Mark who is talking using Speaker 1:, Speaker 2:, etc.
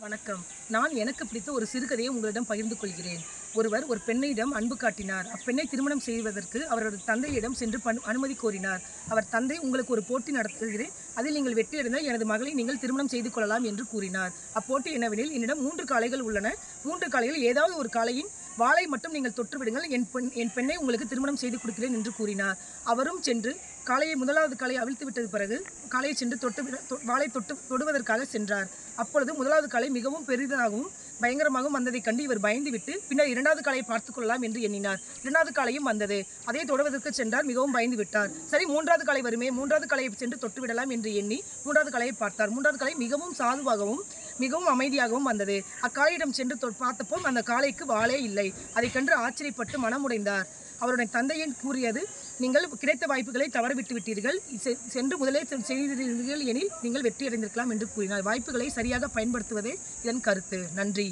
Speaker 1: வணக்கம். நான் எனக்கு பிடித்த ஒரு சிறுகதையை உங்களிடம் பகிர்ந்து கொள்கிறேன். ஒருவர் ஒரு பெண்ணிடம் அன்பு காட்டினார். அப்பெண்ணை திருமணம் செய்வதற்கு அவரது தந்தையிடம் சென்று அனுமதி கோரினார். அவர் தந்தை, உங்களுக்கு ஒரு போட்டி நடத்துகிறேன். அதில் நீங்கள் வெற்றியடைந்தால் எனது மகளை நீங்கள் திருமணம் செய்து கொள்ளலாம் என்று கூறினார். அப்போட்டி என்னவெனில், என்னிடம் 3 காளைகள் உள்ளன. 3 காளைகளில் ஏதாவது ஒரு காளையின் வாளை மட்டும் நீங்கள் தொட்டுவிடுங்கள். என் பெண்ணை உங்களுக்கு திருமணம் செய்து கொடுக்கிறேன் என்று கூறினார். அவரும் சென்று முதலாவது காளையை அவிழ்த்து விட்டது பிறகு காளையை சென்று வாளை தொடுவதற்காக சென்றார். அப்பொழுது முதலாவது காளை மிகவும் பெரிதாகவும் பயங்கரமாகவும் வந்ததைக் கண்டு இவர் பயந்துவிட்டு பின்னர் 2வது காளையை பார்த்துக் கொள்ளலாம் என்று எண்ணினார். 2வது காளையும் வந்தது. அதை தொடுவதற்கு சென்றார். மிகவும் பயந்து விட்டார். சரி, 3வது காளை வருமே, 3வது காளையை சென்று தொட்டுவிடலாம் என்று எண்ணி 3வது காளையை பார்த்தார். 3வது காளை மிகவும் சாதுவாகவும் மிகவும் அமைதியாகவும் வந்தது. அக்காளையிடம் சென்று பார்த்தப்போ அந்த காளைக்கு வாளே இல்லை. அதைக் கண்டு ஆச்சரியப்பட்டு மனமுடைந்தார். அவருடைய தந்தையின் கூறியது, நீங்கள் கிடைத்த வாய்ப்புகளை தவறவிட்டு விட்டீர்கள். சென்று முதலே செய்தீர்கள் எனில் நீங்கள் வெற்றியடைந்திருக்கலாம் என்று கூறினார். வாய்ப்புகளை சரியாக பயன்படுத்துவதே இதன் கருத்து. நன்றி.